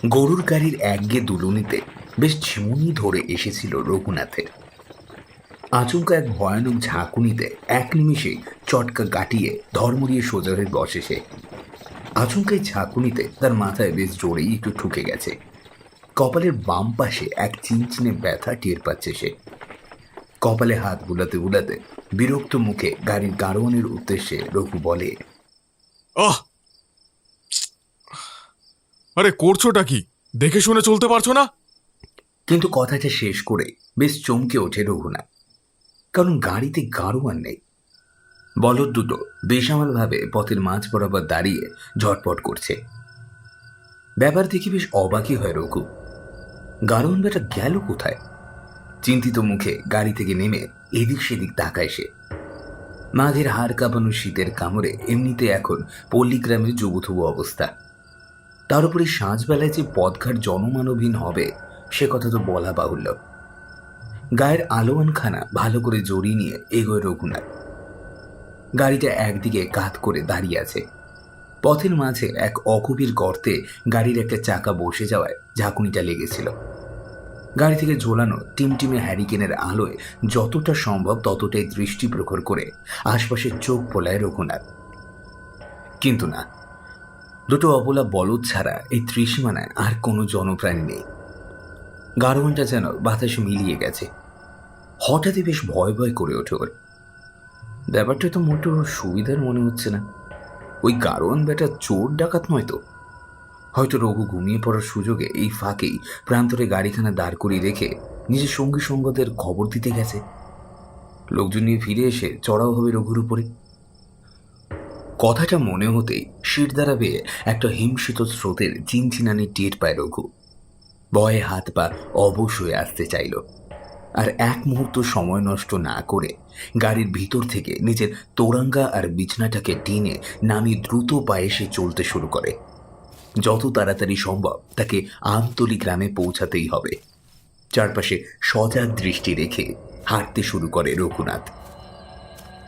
গরুর গাড়ির একগে দুলুনিতে বেশ ঝিমুনি ধরে এসেছিল রঘুনাথের। আচমকা এক ভয়ানক ঝাঁকুনিতে এক নিমিষেই চটকা কাটিয়ে ধর্মরিয়ে সোজা হয়ে বসে সে। আচমকাই ঝাঁকুনিতে তার মাথায় বেশ জোরেই একটু ঠুকে গেছে। কপালের বাম পাশে এক চিনচিনে ব্যথা টের পাচ্ছে সে। কপালে হাত বুলাতে বুলাতে বিরক্ত মুখে গাড়ির গাড়োয়ানের উদ্দেশ্যে রঘু বলে, আহ! আরে করছোটা কি? দেখে শুনে চলতে পারছো না? কিন্তু কথাটা শেষ করে বেশ চমকে ওঠে রঘুনাথ, কারণ গাড়িতে গাড়োয়ান নেই। বলদ দুটো বেসামালভাবে পথের মাঝ বরাবর দাঁড়িয়ে ঝটপট করছে। ব্যাপার দেখে বেশ অবাকই হয় রঘু। গাড়োয়ান বেটা গেল কোথায়? চিন্তিত মুখে গাড়ি থেকে নেমে এদিক সেদিক তাকায় সে। মাঘের হাড় কাঁপানো শীতের কামড়ে এমনিতে এখন পল্লীগ্রামের যুবথুবু অবস্থা। তার উপরে সাঁঝবেলায় যে পথঘাট জনমানবহীন হবে সে কথা তো বলা বাহুল্য। গায়ের আলোয়ানখানা ভালো করে জড়িয়ে নিয়ে এগোয় রঘুনাথ। গাড়িটা একদিকে কাত করে দাঁড়িয়ে আছে। পথের মাঝে এক অগভীর গর্তে গাড়ির একটা চাকা বসে যাওয়ায় ঝাঁকুনিটা লেগেছিল। গাড়ি থেকে ঝোলানো টিমটিমে হ্যারিকেনের আলোয় যতটা সম্ভব ততটাই দৃষ্টি প্রখর করে আশপাশে চোখ বোলায় রঘুনাথ। কিন্তু না, দুটো অবলা বলদ ছাড়া এই ত্রিসীমানায় আর কোনো জনপ্রাণী নেই। গাড়োয়ানটা যেন বাতাসে মিলিয়ে গেছে। হঠাৎই বেশ ভয় ভয় করে ওঠে ওর। ব্যাপারটা তো মোটো সুবিধার মনে হচ্ছে না। ওই গাড়োয়ান বেটা চোর ডাকাত নয় তো? হয়তো রঘু ঘুমিয়ে পড়ার সুযোগে এই ফাঁকেই প্রান্তরে গাড়িখানা দাঁড় করিয়ে রেখে নিজের সঙ্গী সঙ্গদের খবর দিতে গেছে। লোকজন নিয়ে ফিরে এসে চড়াও হবে রঘুর উপরে। কথাটা মনে হতেই শির দ্বারা বেয়ে একটা হিমশীত স্রোতের চিনচিনানি টের পায় রঘু। ভয়ে হাত পা অবশ হয়ে আসতে চাইল, আর এক মুহূর্ত সময় নষ্ট না করে গাড়ির ভিতর থেকে নিজের তোরাঙ্গা আর বিছনাটাকে টেনে নামিয়ে দ্রুত পায়ে সে চলতে শুরু করে। যত তাড়াতাড়ি সম্ভব তাকে আমতলী গ্রামে পৌঁছাতেই হবে। চারপাশে সজাগ দৃষ্টি রেখে হাঁটতে শুরু করে রঘুনাথ।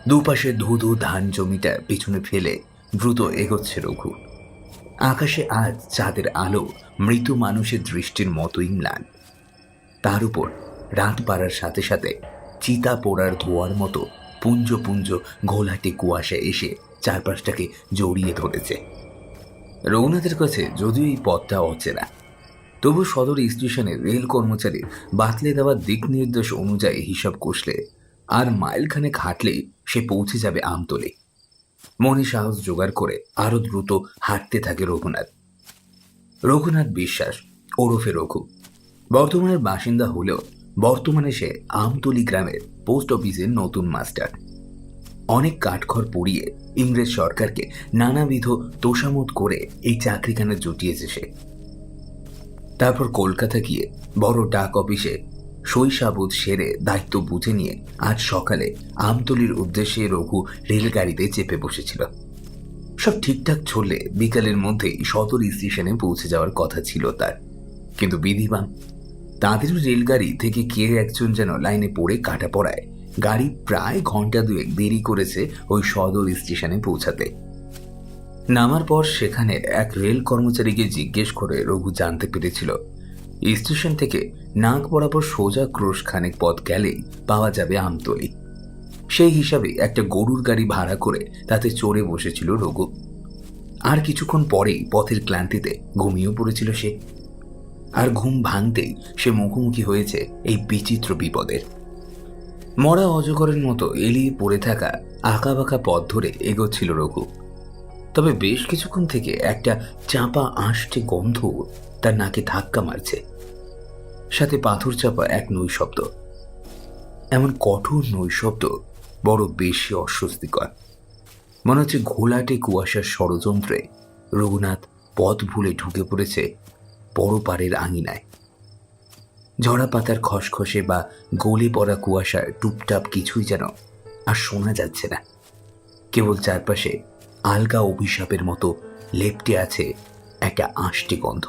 দুপাশে ধুধু ধান জমিটা পিছনে ফেলে দ্রুত এগোচ্ছে রঘু। আকাশে আজ চাঁদের আলো মৃত মানুষের দৃষ্টির মতোই ম্লান। তার উপর রাত বাড়ার সাথে সাথে চিতা পোড়ার ধোয়ার মতো পুঞ্জ পুঞ্জ ঘোলাটে কুয়াশা এসে চারপাশটাকে জড়িয়ে ধরেছে। রঘুনাথের কাছে যদিও এই পথটা অচেনা, তবু সদর স্টেশনের রেল কর্মচারীর বাতলে দেওয়া দিক নির্দেশ অনুযায়ী হিসাব কষলে আর মাইলখানেক হাঁটলেই সে পৌঁছে যাবে আমতলী। মনে সাহস জোগাড় করে আরো দ্রুত হাঁটতে থাকে রঘুনাথ। রঘুনাথ বিশ্বাস ওরফে রঘু বর্তমানের বাসিন্দা হলেও বর্তমানে সে আমতলী গ্রামের পোস্ট অফিসের নতুন মাস্টার। অনেক কাঠখড় পুড়িয়ে ইংরেজ সরকারকে নানাবিধ তোষামত করে এই চাকরিখানা জুটিয়েছে সে। তারপর কলকাতা গিয়ে বড় ডাক অফিসে শৈশাবোধ সেরে দায়িত্ব বুঝে নিয়ে আজ সকালে আমতলীর উদ্দেশ্যে রঘু রেলগাড়িতে চেপে বসেছিল। সব ঠিকঠাক চললে বিকালের মধ্যেই সদর স্টেশনে পৌঁছে যাওয়ার কথা ছিল তার। কিন্তু বিধিবান তাঁদের রেলগাড়ি থেকে কে একজন যেন লাইনে পড়ে কাটা পড়ায় গাড়ি প্রায় ঘন্টা দুয়েক দেরি করেছে ওই সদর স্টেশনে পৌঁছাতে। নামার পর সেখানে এক রেল কর্মচারীকে জিজ্ঞেস করে রঘু জানতে পেরেছিল স্টেশন থেকে নাক বরাবর সোজা ক্রোশ খানেক পথ গেলেই পাওয়া যাবে আমতলী। সেই হিসাবে একটা গরুর গাড়ি ভাড়া করে তাতে চড়ে বসেছিল রঘু। আর কিছুক্ষণ পরেই পথের ক্লান্তিতে ঘুমিয়েও পড়েছিল সে। আর ঘুম ভাঙতেই সে মুখোমুখি হয়েছে এই বিচিত্র বিপদের। মরা অজগরের মতো এলিয়ে পড়ে থাকা আঁকাবাঁকা পথ ধরে এগোচ্ছিল রঘু। তবে বেশ কিছুক্ষণ থেকে একটা চাপা আষ্টে গন্ধ তার নাকে ধাক্কা মারছে, সাথে পাথর চাপা এক নৈশব্দ। এমন কঠোর নৈশব্দ বড় বেশি অস্বস্তিকর। মনে হচ্ছে ঘোলাটে কুয়াশার ষড়যন্ত্রে রঘুনাথ পথ ভুলে ঢুকে পড়েছে বড় পাড়ের আঙিনায়। ঝরা পাতার খসখসে বা গলে পড়া কুয়াশার টুপটাপ কিছুই যেন আর শোনা যাচ্ছে না। কেবল চারপাশে আলগা অভিশাপের মতো লেপ্টে আছে একটা আষ্টে গন্ধ।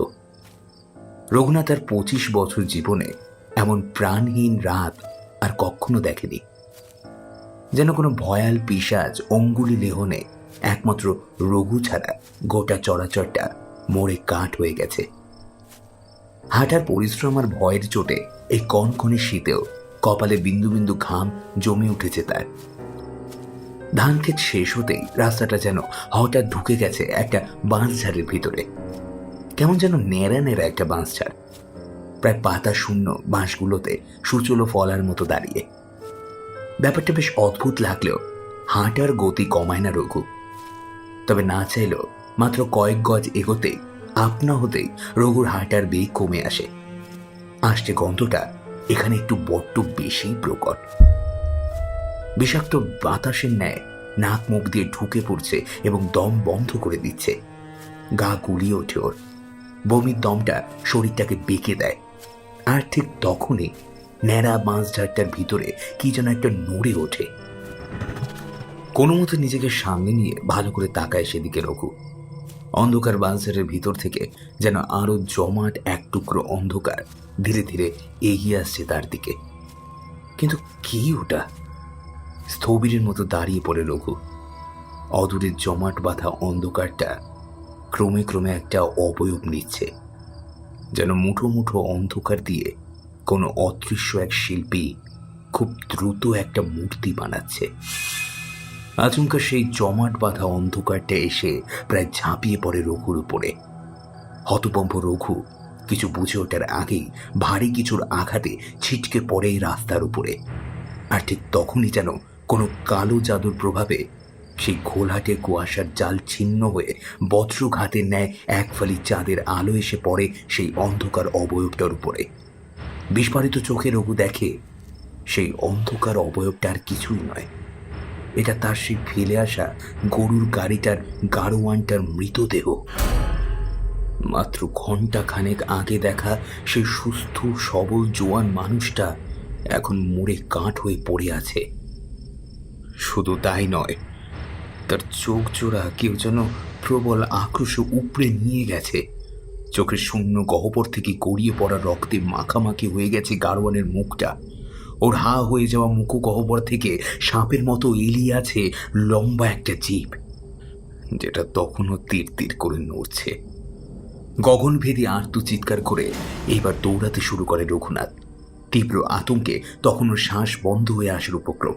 রঘুনাথ তার 25 বছর জীবনে এমন প্রাণহীন রাত আর কখনো দেখেনি। যেন কোনো ভয়াল পিশাচ অঙ্গুলি লেহনে একমাত্র রঘু ছাড়া গোটা চরাচরটা মোড়ে কাঠ হয়ে গেছে। হাঁটার পরিশ্রম আর ভয়ের চোটে এই কনকনে শীতেও কপালে বিন্দু বিন্দু ঘাম জমে উঠেছে তার। ধান ক্ষেত শেষ হতেই রাস্তাটা যেন হঠাৎ ঢুকে গেছে একটা বাঁশঝাড়ের ভিতরে। কেমন যেন নেড়া নেড়া একটা বাঁশঝাড়, প্রায় পাতা শূন্য বাঁশগুলোতে সূচলো ফলার মতো দাঁড়িয়ে। ব্যাপারটা বেশ অদ্ভুত লাগলেও হাঁটার গতি কমায় না রঘু। তবে না চাইলেও মাত্র কয়েক গজ এগোতেই আপনা হতেই রঘুর হাঁটার বেগ কমে আসে। আসছে গন্ধটা এখানে একটু বড্ড বেশি প্রকট। বিষাক্ত বাতাসের ন্যায় নাক মুখ দিয়ে ঢুকে পড়ছে এবং দম বন্ধ করে দিচ্ছে। গা গুলিয়ে ওঠে ওর, বমির দমটা শরীরটাকে বেঁকে দেয়। আর ঠিক তখনই ন্যাড়া বাঁশঝাড়টার ভিতরে কি যেন একটা নড়ে ওঠে। কোনো মতো নিজেকে সামনে নিয়ে ভালো করে তাকায় সেদিকে রঘু। অন্ধকার বাঁশঝাড়ের ভিতর থেকে যেন আরো জমাট এক টুকরো অন্ধকার ধীরে ধীরে এগিয়ে আসছে তার দিকে। কিন্তু কি ওটা? স্থবিরের মতো দাঁড়িয়ে পড়ে রঘু। অদূরের জমাট বাঁধা অন্ধকারটা ক্রমে ক্রমে একটা অবয়ব নিচ্ছে, যেন মুঠো মুঠো অন্ধকার দিয়ে কোনো অদৃশ্য এক শিল্পী খুব দ্রুত একটা মূর্তি বানাচ্ছে। আচমকা সেই জমাট বাঁধা অন্ধকারটা এসে প্রায় ঝাঁপিয়ে পড়ে রঘুর উপরে। হতভম্ব রঘু কিছু বুঝে ওঠার আগেই ভারী কিছুর আঘাতে ছিটকে পড়ে এই রাস্তার উপরে। আর ঠিক তখনই যেন কোনো কালো জাদুর প্রভাবে সেই ঘোলাটে কুয়াশার জাল ছিন্ন হয়ে বজ্রঘাতের ন্যায় এক ফালি চাঁদের আলো এসে পড়ে সেই অন্ধকার অবয়বটার উপরে। বিস্ফারিত চোখে রঘু দেখে সেই অন্ধকার অবয়বটা আর কিছুই নয়, এটা তার সেই ফেলে আসা গরুর গাড়িটার গাড়োয়ানটার মৃতদেহ। মাত্র ঘন্টা খানেক আগে দেখা সেই সুস্থ সবল জোয়ান মানুষটা এখন মরে কাঠ হয়ে পড়ে আছে। শুধু তাই নয়, তার চোখ জোড়া কেউ যেন প্রবল আক্রোশে উপড়ে নিয়ে গেছে। চোখের শূন্য গহ্বর থেকে গড়িয়ে পড়া রক্তে মাখামাখি হয়ে গেছে গাড়োয়ানের মুখটা। ওর হা হয়ে যাওয়া মুখ গহ্বর থেকে সাপের মতো এলিয়ে আছে লম্বা একটা জিভ, যেটা তখনও তীর তীর করে নড়ছে। গগনভেদী আর্ত চিৎকার করে এইবার দৌড়াতে শুরু করে রঘুনাথ। তীব্র আতঙ্কে তখন ওর শ্বাস বন্ধ হয়ে আসার উপক্রম,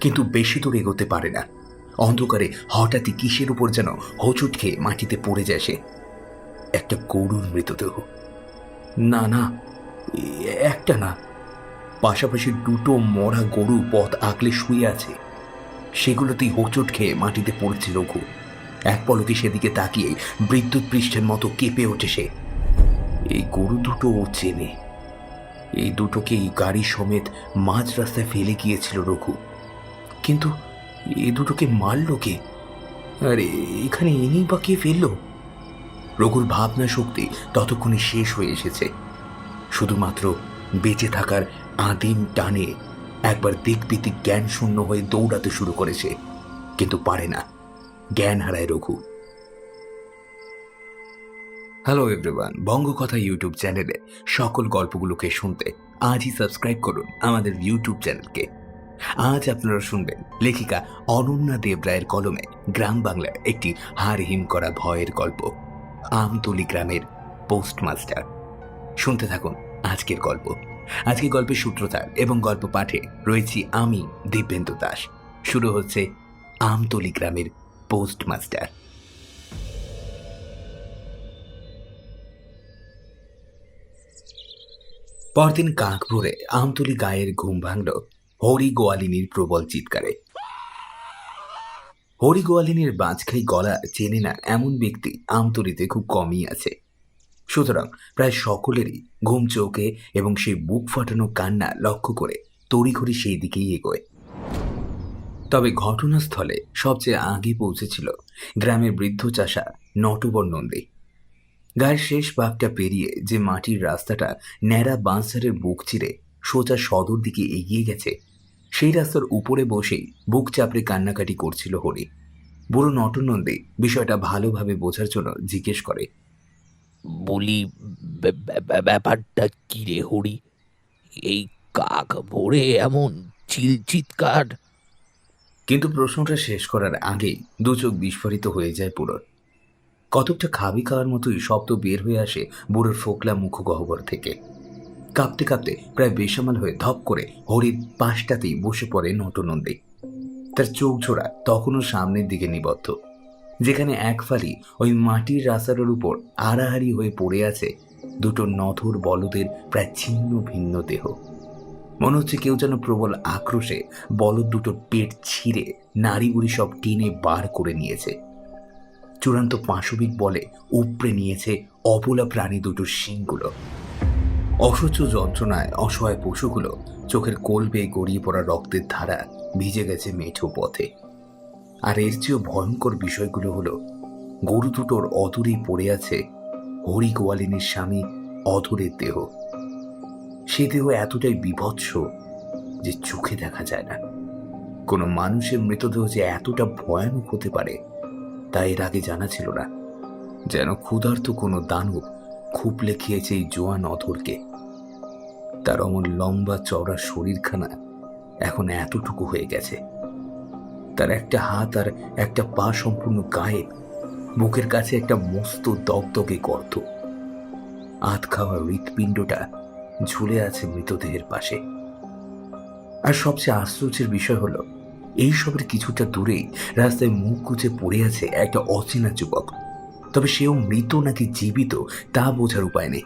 কিন্তু বেশি দূর এগোতে পারে না। অন্ধকারে হঠাৎই কিসের উপর যেন হোঁচট খেয়ে মাটিতে পড়ে যায় সে। একটা গরুর মৃতদেহ। না না, একটা না, পাশাপাশি দুটো মরা গরু পথ আগলে শুয়ে আছে। সেগুলোতেই হোঁচট খেয়ে মাটিতে পড়েছে রঘু। এক পলকে সেদিকে তাকিয়ে বিদ্যুৎ পৃষ্ঠের মতো কেঁপে ওঠে সে। এই গরু দুটো ও চেনে। এই দুটোকেই গাড়ি সমেত মাঝ রাস্তায় ফেলে গিয়েছিল রঘু। কিন্তু এ দুটোকে মারল কে? আর এখানে এনেই বা কে ফেলল? রঘুর ভাবনা শক্তি ততক্ষণে শেষ হয়ে এসেছে। শুধুমাত্র বেঁচে থাকার আদিম টানে একবার দিকবিদিক জ্ঞান শূন্য হয়ে দৌড়াতে শুরু করেছে, কিন্তু পারে না। জ্ঞান হারায় রঘু। হ্যালো এভরিওয়ান, বঙ্গকথা ইউটিউব চ্যানেলে সকল গল্পগুলোকে শুনতে আজই সাবস্ক্রাইব করুন আমাদের ইউটিউব চ্যানেলকে। আজ আপনারা শুনবেন লেখিকা অনন্যা দেব রায়ের কলমে গ্রাম বাংলার একটি হাড় হিম করা ভয়ের গল্প, আমতলী গ্রামের পোস্টমাস্টার। শুনতে থাকুন আজকের গল্প। আজকের গল্পের সূত্রধার এবং গল্প পাঠে রয়েছি আমি, দিব্যেন্দু দাস। শুরু হচ্ছে আমতলী গ্রামের পোস্টমাস্টার। পরদিন কাক ভরে আমতলী গায়ের ঘুম ভাঙল হরি গোয়ালিনীর প্রবল চিৎকারে। হরি গোয়ালিনীর বাজখাই গলা চেনে না এমন ব্যক্তি আমতলীতে খুব কমই আছে। সুতরাং প্রায় সকলেরই ঘুম চোখে এবং সেই বুক ফাটানো কান্না লক্ষ্য করে তড়িঘড়ি সেই দিকেই এগোয়। তবে ঘটনাস্থলে সবচেয়ে আগে পৌঁছেছিল গ্রামের বৃদ্ধ চাষা নটবর নন্দী। গায়ের শেষ বাঘটা পেরিয়ে যে মাটির রাস্তাটা ন্যাড়া বাঁশঝাড়ের বুক চিরে সোজা সদর দিকে এগিয়ে গেছে, সেই রাস্তার উপরে বসেই বুক চাপড়ে কান্নাকাটি করছিল হরি। বুড়ো নটনন্দী বিষয়টা ভালোভাবে বোঝার জন্য জিজ্ঞেস করে, বলি, ব্যাপারটা কি রে হরি? এই কাক ভোরে এমন চিৎকার? কিন্তু প্রশ্নটা শেষ করার আগেই দু চোখ বিস্ফোরিত হয়ে যায় পুরোর। কতকটা খাবি খাওয়ার মতোই শব্দ বের হয়ে আসে বুড়োর ফোকলা মুখগহ্বর থেকে। কাঁপতে কাঁপতে প্রায় বেসামাল হয়ে ধপ করে হরির পাশটাতেই বসে পড়ে নটনন্দী। তার চোখ জোড়া তখনও সামনের দিকে নিবদ্ধ, যেখানে এক ফালি ওই মাটির রাস্তাটার উপর আড়াহাড়ি হয়ে পড়ে আছে দুটো নথর বলদের প্রায় ছিন্ন ভিন্ন দেহ। মনে হচ্ছে কেউ যেন প্রবল আক্রোশে বলদ দুটোর পেট ছিঁড়ে নাড়িগুড়ি সব টেনে বার করে নিয়েছে। চূড়ান্ত পাশবিক বলে উপড়ে নিয়েছে অবলা প্রাণী দুটোর শিংগুলো। অসহ্য যন্ত্রণায় অসহায় পশুগুলো চোখের কোল বেয়ে গড়িয়ে পড়া রক্তের ধারা ভিজে গেছে মেঠো পথে। আর এর চেয়েও ভয়ঙ্কর বিষয়গুলো হলো, গরু দুটোর অদূরেই পড়ে আছে হরি গোয়ালিনীর স্বামী অধরের দেহ। সে দেহ এতটাই বীভৎস যে চোখে দেখা যায় না। কোনো মানুষের মৃতদেহ যে এতটা ভয়ানক হতে পারে তা এর আগে জানা ছিল না। যেন ক্ষুধার্ত কোনো দানব খুপলে খেয়েছে এই জোয়ান অধরকে। তার অমন লম্বা চওড়া শরীরখানা এখন এতটুকু হয়ে গেছে। তার একটা হাত আর একটা পা সম্পূর্ণ গায়েব। বুকের কাছে একটা মস্ত দগদগে গর্ত। আধ খাওয়া হৃৎপিণ্ডটা ঝুলে আছে মৃতদেহের পাশে। আর সবচেয়ে আশ্চর্যের বিষয় হলো, এইসবের কিছুটা দূরেই রাস্তায় মুখ গুজে পড়ে আছে একটা অচেনা যুবক। তবে সেও মৃত নাকি জীবিত তা বোঝার উপায় নেই।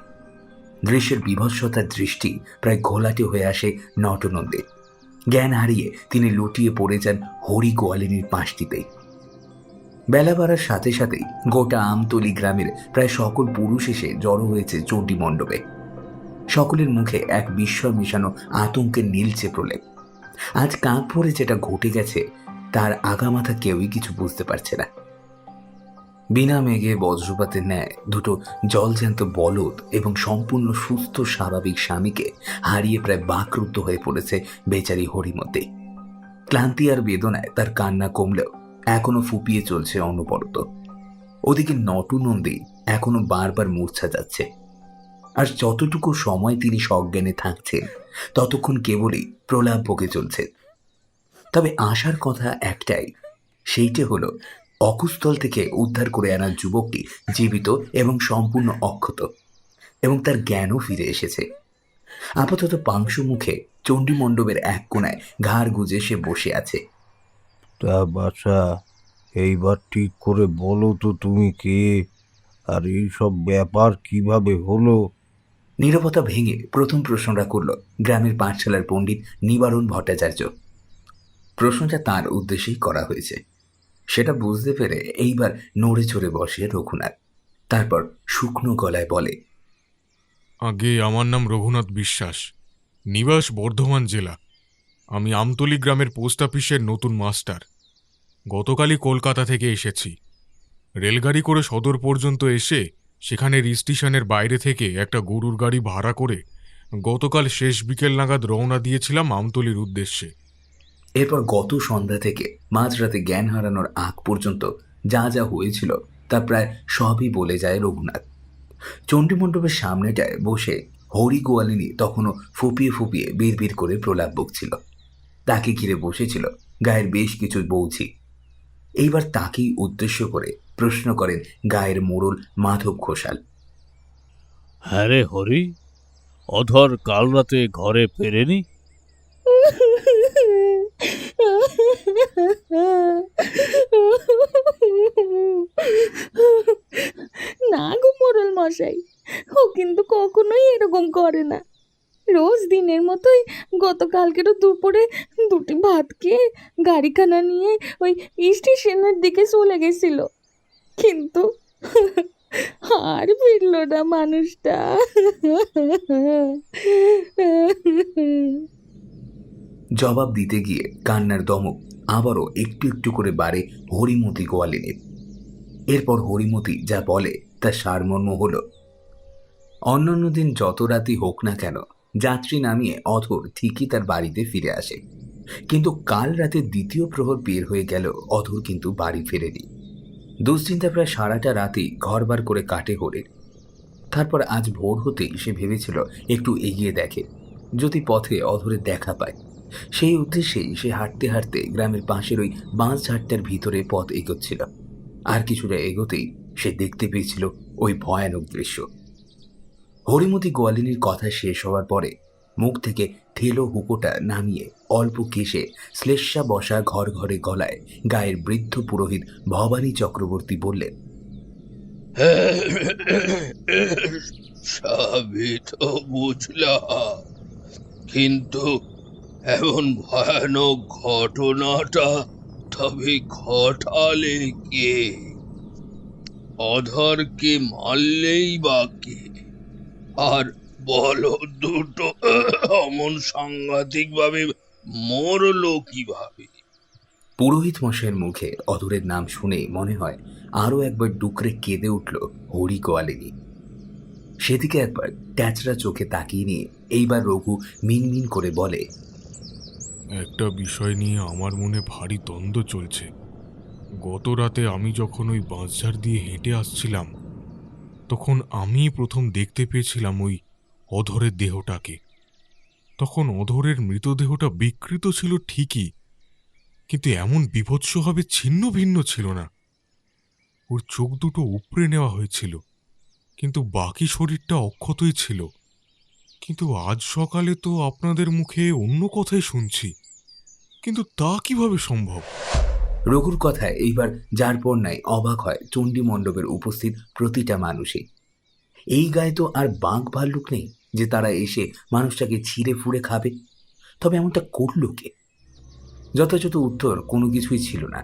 দৃশ্যের বিভৎসতার দৃষ্টি প্রায় ঘোলাটে হয়ে আসে নটনন্দে। জ্ঞান হারিয়ে তিনি লুটিয়ে পড়ে যান হরি গোয়ালিনীর পাশটিতেই। বেলা বাড়ার সাথে সাথেই গোটা আমতলি গ্রামের প্রায় সকল পুরুষ এসে জড়ো হয়েছে চণ্ডী মণ্ডপে। সকলের মুখে এক বিস্ময় মেশানো আতঙ্কের নীলচে প্রলেপ। আজ কাক ভরে যেটা ঘটে গেছে তার আগামাথা কেউই কিছু বুঝতে পারছে না। বিনা মেঘে বজ্রপাতের ন্যায় দুটো জলজ্যান্ত বলদ এবং সম্পূর্ণ সুস্থ স্বাভাবিক স্বামীকে হারিয়ে প্রায় বাকরুদ্ধ হয়ে পড়েছে বেচারি হরিমতি। ক্লান্তি আর বেদনায় তার কান্না কমলেও এখনো ফুপিয়ে চলছে অনবরত। ওদিকে নটনন্দী এখনো বারবার মূর্ছা যাচ্ছে। আর যতটুকু সময় তিনি সজ্ঞানে থাকছেন ততক্ষণ কেবলই প্রলাপ বকে চলছে। তবে আশার কথা একটাই, সেইটে হলো অকুস্থল থেকে উদ্ধার করে আনা যুবকটি জীবিত এবং সম্পূর্ণ অক্ষত, এবং তার জ্ঞানও ফিরে এসেছে। আপাতত পাংশু মুখে চণ্ডী মণ্ডপের এক কোণায় ঘাড় গুজে সে বসে আছে। তা বাছা, এইবার ঠিক করে বলো তো তুমি কে, আর এইসব ব্যাপার কিভাবে হলো? নীরবতা ভেঙে প্রথম প্রশ্নটা করল গ্রামের পাঠশালার পণ্ডিত নিবারণ ভট্টাচার্য। প্রশ্নটা তার উদ্দেশ্যেই করা হয়েছে সেটা বুঝতে পেরে এইবার নড়ে চড়ে বসে রঘুনাথ। তারপর শুকনো গলায় বলে, আগে আমার নাম রঘুনাথ বিশ্বাস, নিবাস বর্ধমান জেলা। আমি আমতলী গ্রামের পোস্ট অফিসের নতুন মাস্টার। গতকালই কলকাতা থেকে এসেছি। রেলগাড়ি করে সদর পর্যন্ত এসে সেখানে স্টেশনের বাইরে থেকে একটা গরুর গাড়ি ভাড়া করে গতকাল শেষ বিকেল নাগাদ রওনা দিয়েছিলাম আমতলীর উদ্দেশ্যে। এরপর গত সন্ধ্যা থেকে মাঝরাতে জ্ঞান হারানোর আগ পর্যন্ত যা যা হয়েছিল তা প্রায় সবই বলে যায় রঘুনাথ। চণ্ডী মণ্ডপের সামনেটায় বসে হরি গোয়ালিনী তখনও ফুপিয়ে ফুপিয়ে বিড় করে প্রলাপ বকছিল। তাকে ঘিরে বসেছিল গায়ের বেশ কিছু বৌঝি। এইবার তাকেই উদ্দেশ্য করে প্রশ্ন করেন গায়ের মোড়ল মাধব ঘোষাল। হ্যাঁ রে হরি, অধর কাল রাতে ঘরে ফেরেনি? না গো মোড়ল মশাই, ও কিন্তু কখনোই এরকম করে না। রোজ দিনের মতোই গতকালকেরও দুপুরে দুটি ভাত খেয়ে গাড়িখানা নিয়ে ওই স্টেশনের দিকে চলে গেছিল, কিন্তু আর ফিরল না মানুষটা। জবাব দিতে গিয়ে কান্নার দমক আবারও একটু একটু করে বাড়ে হরিমতি গোয়ালিনীর। এরপর হরিমতি যা বলে তার সারমর্ম হল, অন্যান্য দিন যত রাতই হোক না কেন যাত্রী নামিয়ে অধর ঠিকই তার বাড়িতে ফিরে আসে, কিন্তু কাল রাতে দ্বিতীয় প্রহর বের হয়ে গেল অধর কিন্তু বাড়ি ফেরেনি। দুশ্চিন্তা প্রায় সারাটা রাতেই ঘরবার করে কাটে হরির। তারপর আজ ভোর হতেই সে ভেবেছিল একটু এগিয়ে দেখে, যদি পথে অধরের দেখা পায়। সেই উদ্দেশ্যেই সে হাঁটতে হাঁটতে গ্রামের পাশের ওই বাঁশ ঝাড়টার ভিতরে পথ এগোচ্ছিল। আর কিছুটা এগোতেই সে দেখতে পেয়েছিল ওই ভয়ানক দৃশ্য। হরিমতি গোয়ালিনীর কথা শেষ হওয়ার পরে মুখ থেকে ঠেলো হুকোটা নামিয়ে অল্প কেশে শ্লেষা বসা ঘর ঘরে গলায় গায়ের বৃদ্ধ পুরোহিত ভবানী চক্রবর্তী বললেন, সবই তো বুঝলাম, কিন্তু এমন ভয়ানক ঘটনাটা তবে ঘটালে কে? অধরকে মারলেই বা কে? আর বলো দুটো অমন সাংঘাতিক ভাবে মরলো কিভাবে? পুরোহিত মশাইয়ের মুখে অধরের নাম শুনে মনে হয় আরো একবার ডুকরে কেঁদে উঠল হরি গোয়ালিনী। সেদিকে একবার ট্যাচরা চোখে তাকিয়ে নিয়ে এইবার রঘু মিনমিন করে বলে, একটা বিষয় নিয়ে আমার মনে ভারী দ্বন্দ্ব চলছে। গত রাতে আমি যখন ওই বাঁশঝাড় দিয়ে হেঁটে আসছিলাম, তখন আমি প্রথম দেখতে পেয়েছিলাম ওই অধরের দেহটাকে। তখন অধরের মৃতদেহটা বিকৃত ছিল ঠিকই, কিন্তু এমন বীভৎসভাবে ছিন্ন ভিন্ন ছিল না। ওর চোখ দুটো উপড়ে নেওয়া হয়েছিল, কিন্তু বাকি শরীরটা অক্ষতই ছিল। কিন্তু আজ সকালে তো আপনাদের মুখে অন্য কথাই শুনছি, কিন্তু তা কিভাবে সম্ভব? রঘুর কথায় এইবার যার পর নাই অবাক হয় চণ্ডী মণ্ডপের উপস্থিত প্রতিটা মানুষই। এই গায়ে তো আর বাঘ ভাল্লুক নেই যে তারা এসে মানুষটাকে ছিঁড়ে ফুঁড়ে খাবে। তবে এমনটা করল কে? যথাযথ উত্তর কোনো কিছুই ছিল না।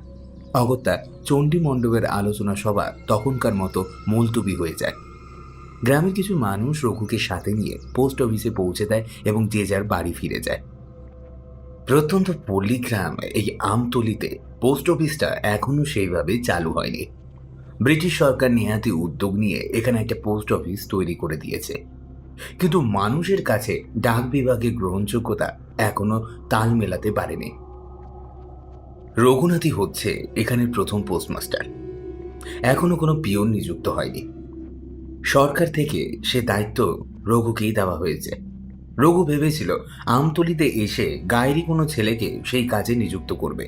অগত্যা চণ্ডী মণ্ডপের আলোচনা সভা তখনকার মতো মুলতবি হয়ে যায়। গ্রামের কিছু মানুষ রঘুকে সাথে নিয়ে পোস্ট অফিসে পৌঁছে দেয় এবং যে যার বাড়ি ফিরে যায়। প্রত্যন্ত পল্লীগ্রাম এই আমতলিতে পোস্ট অফিসটা এখনো সেইভাবে চালু হয়নি। ব্রিটিশ সরকার নেহাতি উদ্যোগ নিয়ে এখানে একটা পোস্ট অফিস তৈরি করে দিয়েছে, কিন্তু মানুষের কাছে ডাক বিভাগের গ্রহণযোগ্যতা এখনো তাল মেলাতে পারেনি। রঘুনাথই হচ্ছে এখানের প্রথম পোস্টমাস্টার। এখনো কোনো পিয়ন নিযুক্ত হয়নি। সরকার থেকে সে দায়িত্ব রঘুকেই দেওয়া হয়েছে। রঘু ভেবেছিল আমতলিতে এসে গায়েরই কোনো ছেলেকে সেই কাজে নিযুক্ত করবে,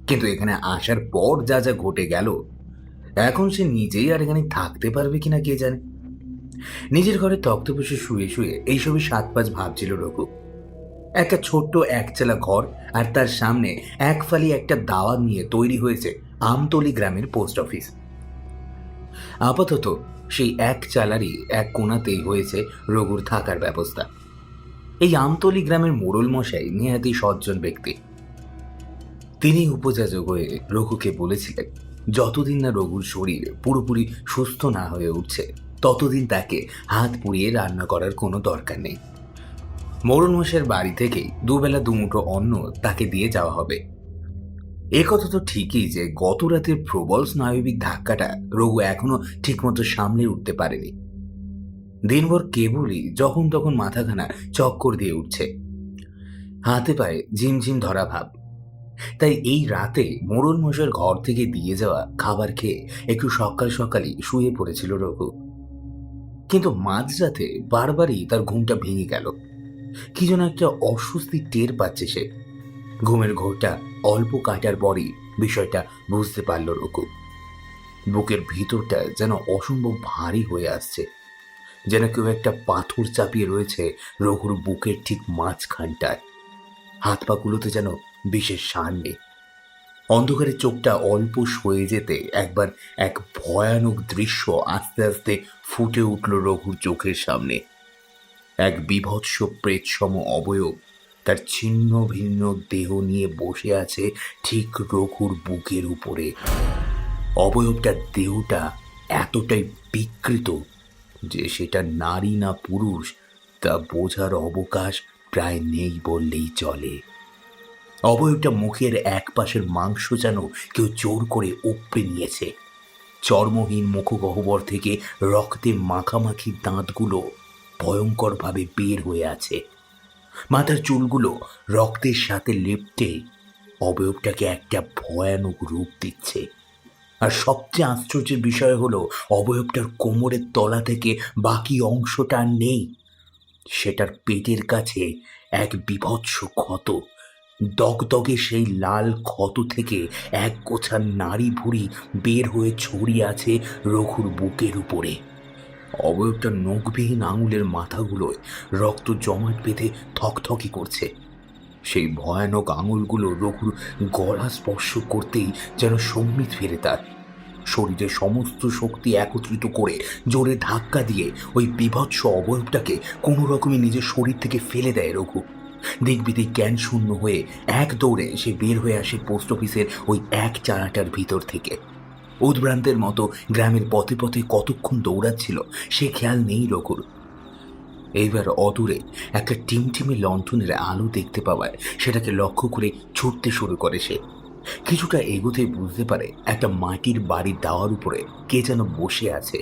কিন্তু এখানে আসার পর যা যা ঘটে গেল, এখন সে নিজেই আর এখানে থাকতে পারবে কিনা কে জানে। নিজের ঘরে তক্ত বসে শুয়ে শুয়ে এইসবই সাত পাঁচ ভাবছিল রঘু। একটা ছোট্ট একচালা ঘর, আর তার সামনে এক ফালি একটা দাওয়াত নিয়ে তৈরি হয়েছে আমতলি গ্রামের পোস্ট অফিস। আপাতত সেই এক চালারই এক কোণাতেই হয়েছে রঘুর থাকার ব্যবস্থা। এই আমতলি গ্রামের মোড়ল মশাই নেহাতি সজ্জন ব্যক্তি। তিনি উপযাজক হয়ে রঘুকে বলেছিলেন, যতদিন না রঘুর শরীর পুরোপুরি সুস্থ না হয়ে উঠছে ততদিন তাকে হাত পুড়িয়ে রান্না করার কোনো দরকার নেই। মোড়ল মশাইয়ের বাড়ি থেকেই দুবেলা দুমুঠো অন্ন তাকে দিয়ে যাওয়া হবে। এ কথা তো ঠিকই যে গত রাতের প্রবল স্নায়বিক ধাক্কাটা রঘু এখনো ঠিকমতো সামলে উঠতে পারেনি। দিনভর কেবলই যখন তখন মাথাখানা চক্কর দিয়ে উঠছে, হাতে পায়ে ঝিমঝিম ধরা ভাব। তাই এই রাতে মোড়ল মশাইয়ের ঘর থেকে দিয়ে যাওয়া খাবার খেয়ে একটু সকাল সকালই শুয়ে পড়েছিল রঘু। কিন্তু মাঝরাতে বারবারই তার ঘুমটা ভেঙে গেল। কি যেন একটা অস্বস্তি টের পাচ্ছে সে। ঘুমের ঘোরটা অল্প কাটার পরই বিষয়টা বুঝতে পারল রঘু। বুকের ভিতরটা যেন অসম্ভব ভারী হয়ে আসছে, যেন কেউ একটা পাথর চাপিয়ে রয়েছে রঘুর বুকের ঠিক মাঝখানটায়। হাত পাগুলোতে যেন বিশেষ সার নেই। অন্ধকারে চোখটা অল্প সয়ে যেতে একবার এক ভয়ানক দৃশ্য আস্তে আস্তে ফুটে উঠল রঘুর চোখের সামনে। এক বীভৎস প্রেতসম অবয়ব তার ছিন্ন ভিন্ন দেহ নিয়ে বসে আছে ঠিক রঘুর বুকের উপরে। অবয়বটার দেহটা এতটাই বিকৃত যে সেটা নারী না পুরুষ তা বোঝার অবকাশ প্রায় নেই বললেই চলে। অবয়বটা মুখের এক পাশের মাংস যেন কেউ জোর করে উপড়ে নিয়েছে। চর্মহীন মুখগহ্বর থেকে রক্তে মাখামাখি দাঁতগুলো ভয়ঙ্করভাবে বের হয়ে আছে। মাথার চুলগুলো রক্তের সাথে লেপ্টে অবয়বটাকে একটা ভয়ানক রূপ দিচ্ছে। আর সবচেয়ে আশ্চর্যের বিষয় হলো অবয়বটার কোমরের তলা থেকে বাকি অংশটা আর নেই। সেটার পেটের কাছে এক বীভৎস ক্ষত, দগদগে সেই লাল ক্ষত থেকে এক গোছা নাড়ি ভুঁড়ি বের হয়ে ছড়িয়ে আছে রঘুর বুকের উপরে। অবয়বটা নখবিহীন আঙুলের মাথাগুলোয় রক্ত জমাট বেঁধে থকথকি করছে। সেই ভয়ানক আঙুলগুলো রঘুর গলা স্পর্শ করতেই যেন সম্মিত ফেরে তার। শরীরের সমস্ত শক্তি একত্রিত করে জোরে ধাক্কা দিয়ে ওই বিভৎস অবয়বটাকে কোনো রকমে নিজের শরীর থেকে ফেলে দেয় রঘু। দিকবিদিক জ্ঞান শূন্য হয়ে এক দৌড়ে সে বের হয়ে আসে পোস্ট অফিসের ওই এক চারাটার ভিতর থেকে। উদ্ভ্রান্তের মতো গ্রামের পথে পথে কতক্ষণ দৌড়াচ্ছিল সে খেয়াল নেই রঘুর। এইবার অদূরে একটা টিমটিমে লণ্ঠনের আলো দেখতে পাওয়ায় সেটাকে লক্ষ্য করে ছুটতে শুরু করে সে। কিছুটা এগোতেই বুঝতে পারে একটা মাটির বাড়ির দাওয়ার উপরে কে যেন বসে আছে,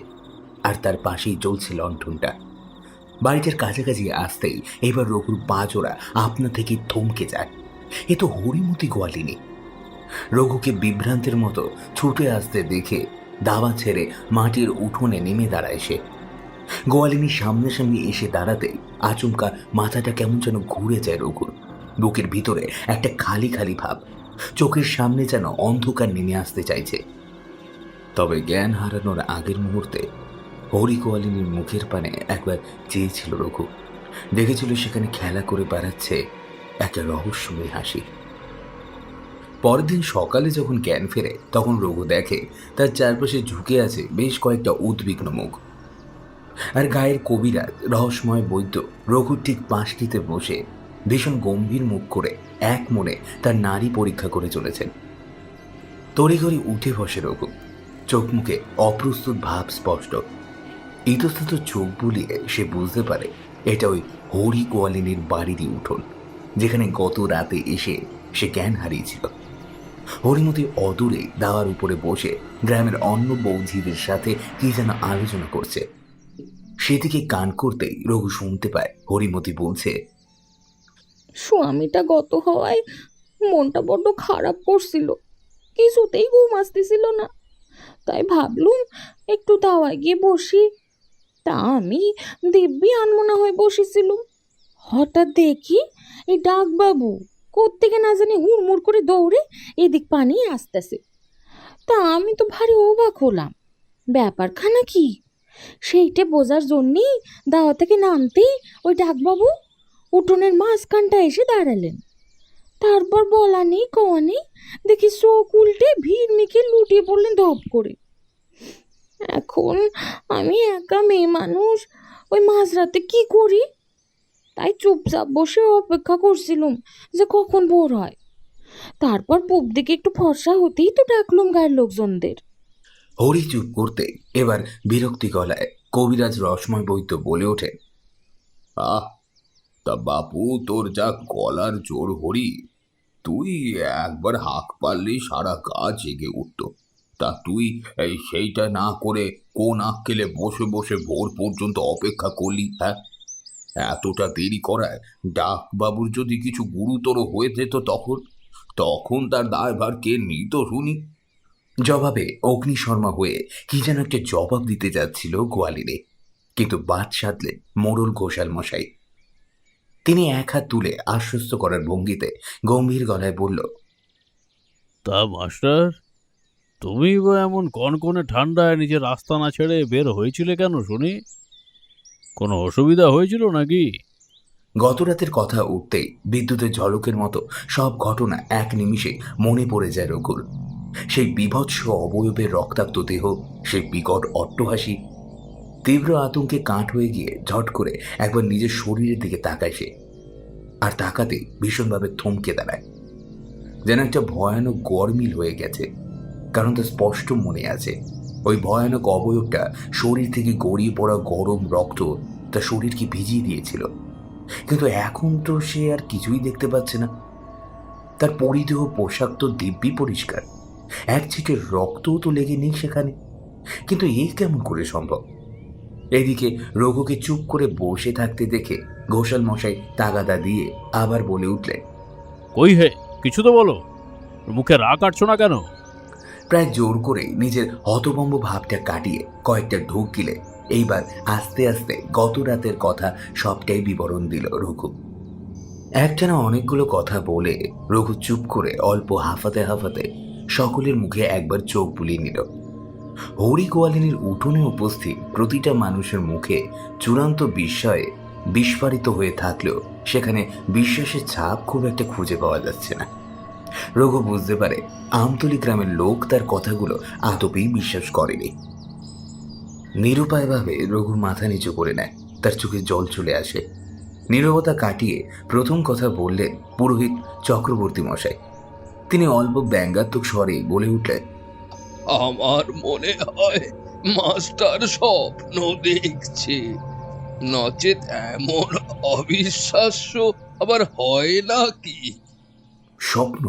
আর তার পাশেই জ্বলছে লণ্ঠনটা। বাড়িটার কাছাকাছি আসতেই এবার রঘুর পা জোড়া আপনা থেকে থমকে যায়। এ তো হরিমতি গোয়ালিনী। রঘুকে বিভ্রান্তের মতো ছুটে আসতে দেখে দাবা ছেড়ে মাটির উঠোনে নেমে দাঁড়ায় সে। গোয়ালিনীর সামনাসামনি এসে দাঁড়াতেই আচমকা মাথাটা কেমন যেন ঘুরে যায় রঘুর। বুকের ভিতরে একটা খালি খালি ভাব, চোখের সামনে যেন অন্ধকার নেমে আসতে চাইছে। তবে জ্ঞান হারানোর আগের মুহূর্তে হরি গোয়ালিনীর মুখের পানে একবার চেয়েছিল রঘু। দেখেছিল সেখানে খেলা করে বেড়াচ্ছে একটা রহস্যময় হাসি। পরের দিন সকালে যখন জ্ঞান ফেরে তখন রঘু দেখে তার চারপাশে ঝুঁকে আছে বেশ কয়েকটা উদ্বিগ্ন মুখ। আর গায়ের কবিরাজ রহস্যময় বৈদ্য রঘুর ঠিক পাশটিতে বসে ভীষণ গম্ভীর মুখ করে এক মনে তার নারী পরীক্ষা করে চলেছেন। তড়িঘড়ি উঠে বসে রঘু, চোখ মুখে অপ্রস্তুত ভাব স্পষ্ট। ইতস্তত চোখ বুলিয়ে সে বুঝতে পারে এটা ওই হরি গোয়ালিনীর বাড়িরই উঠোন, যেখানে গত রাতে এসে সে জ্ঞান হারিয়েছিল। হরিমতি অদূরে দাওয়ার উপরে বসে গ্রামের অন্য বৌঝিদের সাথে কি যেন আলোচনা করছে। সেদিকে কান করতেই রঘু শুনতে পায় হরিমতি বলছে, স্বামীটা গত হওয়ায় মনটা বড্ড খারাপ করছিল, কিছুতেই ঘুম আসতেছিল না। তাই ভাবলুম একটু দাওয়ায় গিয়ে বসি। তা আমি দিব্যি আনমনা হয়ে বসেছিলুম, হঠাৎ দেখি এই ডাকবাবু কোত্থেকে না জানি হুড়মুড় করে দৌড়ে এদিক পানি আসতেছে। তা আমি তো ভারী অবাক হলাম, ব্যাপারখানা কি সেইটা বোঝার জন্যই দাওয়া থেকে নামতেই ওই ডাকবাবু উঠোনের মাঝখানটা এসে দাঁড়ালেন। তারপর বলা নেই কওয়া নেই দেখি চোখ উল্টে ভিড় মেখে লুটিয়ে পড়লেন ধপ করে। এখন আমি একা মেয়ে মানুষ, ওই মাঝরাতে কি করি? তাই চুপচাপ বসে অপেক্ষা করছিলুম যে কখন ভোর হয়। তারপর পূব দিকে একটু ফর্সা হতেই তো ডাকলুম গায়ের লোকজনদের। হরি চুপ করতে এবার বিরক্তি গলায় কবিরাজ রসময় বৈদ্য বলে ওঠে, আহ, তা বাপু তোর যা গলার জোর হরি, তুই একবার হাঁক পারলেই সারা কাজ জেগে উঠত। তা তুই সেইটা না করে কোন আক্কেলে বসে বসে ভোর পর্যন্ত অপেক্ষা করলি? হ্যাঁ, এতটা দেরি করায় ডাকবাবুর যদি কিছু গুরুতর হয়ে যেত তখন তখন তার দায়ভার কে নিত শুনি? জবাবে অগ্নিশর্মা হয়ে কি যেন একটা জবাব দিতে যাচ্ছিল গোয়ালিনী, কিন্তু বাদ সাধলেন মোড়ল ঘোষাল মশাই। তিনি এক হাত তুলে আশ্বস্ত করার ভঙ্গিতে গম্ভীর গলায় বলল, তা মাস্টার, তুমি বা এমন কনকনে ঠান্ডায় নিজের আস্তানা ছেড়ে বের হয়েছিলে কেন শুনি? কোনো অসুবিধা হয়েছিল নাকি? গত রাতের কথা উঠতেই বিদ্যুতের ঝলকের মতো সব ঘটনা এক নিমিষে মনে পড়ে যায় রঘুর। সেই বিভৎস অবয়বের রক্তাক্ত দেহ, সেই বিকট অট্টহাসি। তীব্র আতঙ্কে কাঠ হয়ে গিয়ে ঝট করে একবার নিজের শরীরের দিকে তাকায় সে, আর তাকাতে ভীষণভাবে থমকে দাঁড়ায়, যেন একটা ভয়ানক গরমিল হয়ে গেছে। কারণ তার স্পষ্ট মনে আছে ওই ভয়ানক অবয়বটা শরীর থেকে গড়িয়ে পড়া গরম রক্ত তার শরীরকে ভিজিয়ে দিয়েছিল। কিন্তু এখন তো সে আর কিছুই দেখতে পাচ্ছে না। তার পরিধেয় পোশাক তো দিব্যি পরিষ্কার, এক ছিটে রক্তও তো লেগে নেই সেখানে। কিন্তু এ কেমন করে সম্ভব? এদিকে রঘুকে চুপ করে বসে থাকতে দেখে ঘোষাল মশাই তাগাদা দিয়ে আবার বলে উঠলেন, কই হে, কিছু তো বলো, মুখে রাগ কাটছো না কেন? প্রায় জোর করে নিজের হতভম্ব ভাবটা কাটিয়ে কয়েকটা ঢোক গিলে এইবার আস্তে আস্তে গত রাতের কথা সবটাই বিবরণ দিল রঘু। একটানা অনেকগুলো কথা বলে রঘু চুপ করে অল্প হাঁফাতে হাঁফাতে সকলের মুখে একবার চোখ বুলিয়ে নিল। হরি গোয়ালিনীর উঠোনে উপস্থিত প্রতিটা মানুষের মুখে চূড়ান্ত বিস্ময়ে বিস্ফারিত হয়ে থাকলেও সেখানে বিশ্বাসের ছাপ খুব একটা খুঁজে পাওয়া যাচ্ছে না। রঘু বুঝতে পারে আমতলী গ্রামের লোক তার কথাগুলো আদপেই বিশ্বাস করেনি। নিরুপায়ভাবে রঘু মাথা নিচু করে নেয়, তার চোখে জল চলে আসে। নীরবতা কাটিয়ে প্রথম কথা বললেন পুরোহিত চক্রবর্তী মশাই। তিনি অল্প ব্যঙ্গাত্মক স্বরে বলে উঠলেন, আমার মনে হয় মাস্টার স্বপ্ন দেখছে, নচেত এমন অবিশ্বাস্য আবার হয় নাকি? স্বপ্ন?